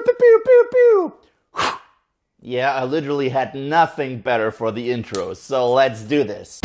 pew, pew, pew, pew. Yeah, I literally had nothing better for the intro, so let's do this.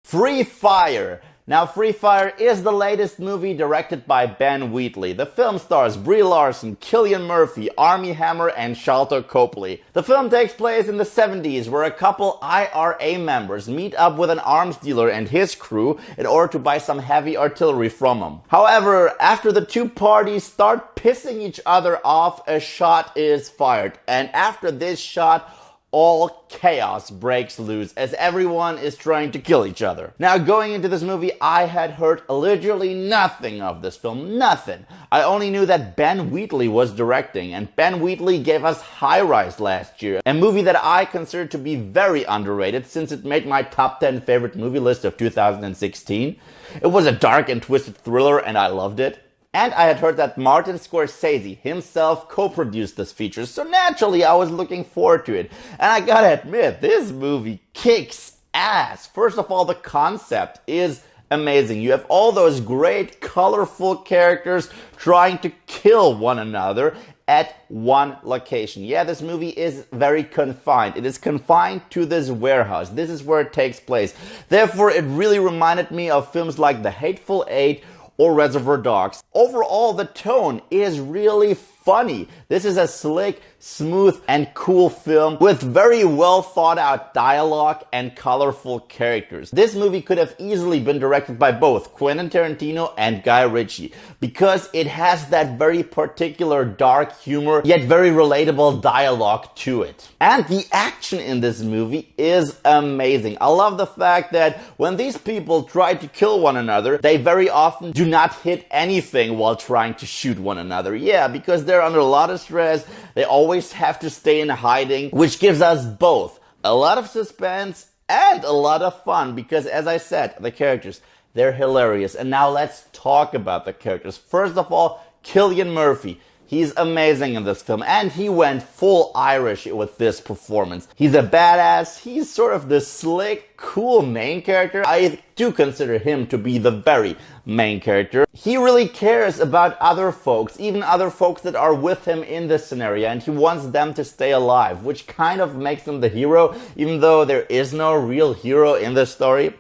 Free Fire. Now, Free Fire is the latest movie directed by Ben Wheatley. The film stars Brie Larson, Cillian Murphy, Armie Hammer, and Sharlto Copley. The film takes place in the 70s, where a couple IRA members meet up with an arms dealer and his crew in order to buy some heavy artillery from him. However, after the two parties start pissing each other off, a shot is fired. And after this shot, all chaos breaks loose as everyone is trying to kill each other. Now, going into this movie, I had heard literally nothing of this film. Nothing. I only knew that Ben Wheatley was directing, and Ben Wheatley gave us High Rise last year, a movie that I consider to be very underrated since it made my top 10 favorite movie list of 2016. It was a dark and twisted thriller, and I loved it. And I had heard that Martin Scorsese himself co-produced this feature, so naturally I was looking forward to it. And I gotta admit, this movie kicks ass. First of all, the concept is amazing. You have all those great, colorful characters trying to kill one another at one location. Yeah, this movie is very confined. It is confined to this warehouse. This is where it takes place. Therefore, it really reminded me of films like The Hateful Eight or Reservoir Dogs. Overall, the tone is really funny. This is a slick, smooth, and cool film with very well thought out dialogue and colorful characters. This movie could have easily been directed by both Quentin Tarantino and Guy Ritchie because it has that very particular dark humor yet very relatable dialogue to it. And the action in this movie is amazing. I love the fact that when these people try to kill one another, they very often do not hit anything while trying to shoot one another. Yeah, because they're under a lot of stress. They always have to stay in hiding, which gives us both a lot of suspense and a lot of fun because, as I said, the characters, they're hilarious. And now let's talk about the characters. First of all, Cillian Murphy. He's amazing in this film, and he went full Irish with this performance. He's a badass. He's sort of the slick, cool main character. I do consider him to be the very main character. He really cares about other folks, even other folks that are with him in this scenario, and he wants them to stay alive, which kind of makes him the hero, even though there is no real hero in this story.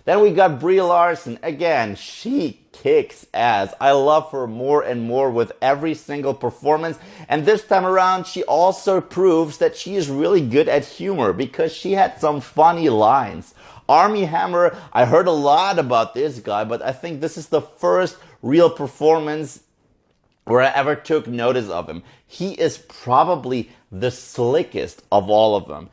Then we got Brie Larson. Again, she kicks ass. I love her more and more with every single performance. And this time around, she also proves that she is really good at humor because she had some funny lines. Armie Hammer, I heard a lot about this guy, but I think this is the first real performance where I ever took notice of him. He is probably the slickest of all of them.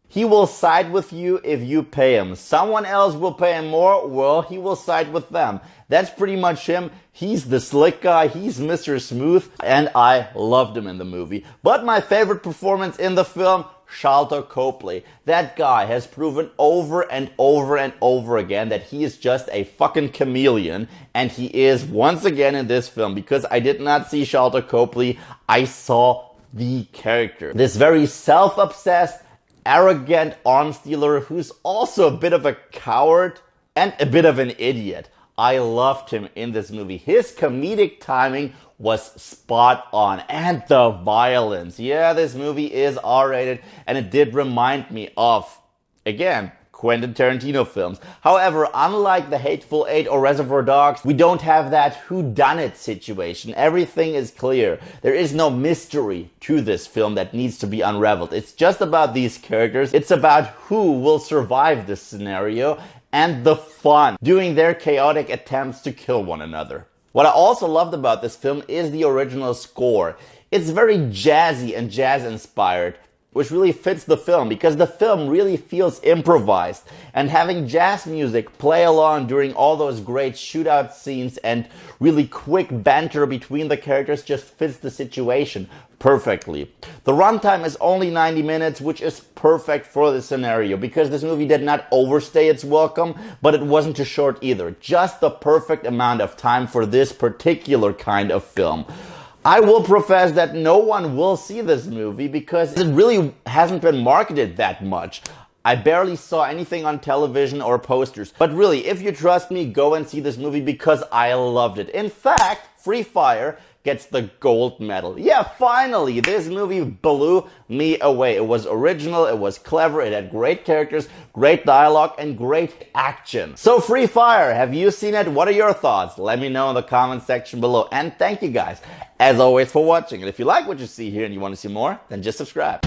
He will side with you if you pay him. Someone else will pay him more, well, he will side with them. That's pretty much him. He's the slick guy, he's Mr. Smooth, and I loved him in the movie. But my favorite performance in the film, Sharlto Copley. That guy has proven over and over and over again that he is just a fucking chameleon, and he is once again in this film, because I did not see Sharlto Copley, I saw the character. This very self-obsessed, arrogant arms dealer who's also a bit of a coward and a bit of an idiot. I loved him in this movie. His comedic timing was spot on. And the violence. Yeah, this movie is R-rated and it did remind me of, again, Quentin Tarantino films. However, unlike The Hateful Eight or Reservoir Dogs, we don't have that whodunit situation. Everything is clear. There is no mystery to this film that needs to be unraveled. It's just about these characters. It's about who will survive this scenario and the fun doing their chaotic attempts to kill one another. What I also loved about this film is the original score. It's very jazzy and jazz-inspired, which really fits the film because the film really feels improvised, and having jazz music play along during all those great shootout scenes and really quick banter between the characters just fits the situation perfectly. The runtime is only 90 minutes, which is perfect for the scenario because this movie did not overstay its welcome, but it wasn't too short either. Just the perfect amount of time for this particular kind of film. I will profess that no one will see this movie because it really hasn't been marketed that much. I barely saw anything on television or posters. But really, if you trust me, go and see this movie because I loved it. In fact, Free Fire gets the gold medal. Yeah, finally, this movie blew me away. It was original, it was clever, it had great characters, great dialogue, and great action. So Free Fire, have you seen it? What are your thoughts? Let me know in the comment section below. And thank you guys, as always, for watching. And if you like what you see here and you want to see more, then just subscribe.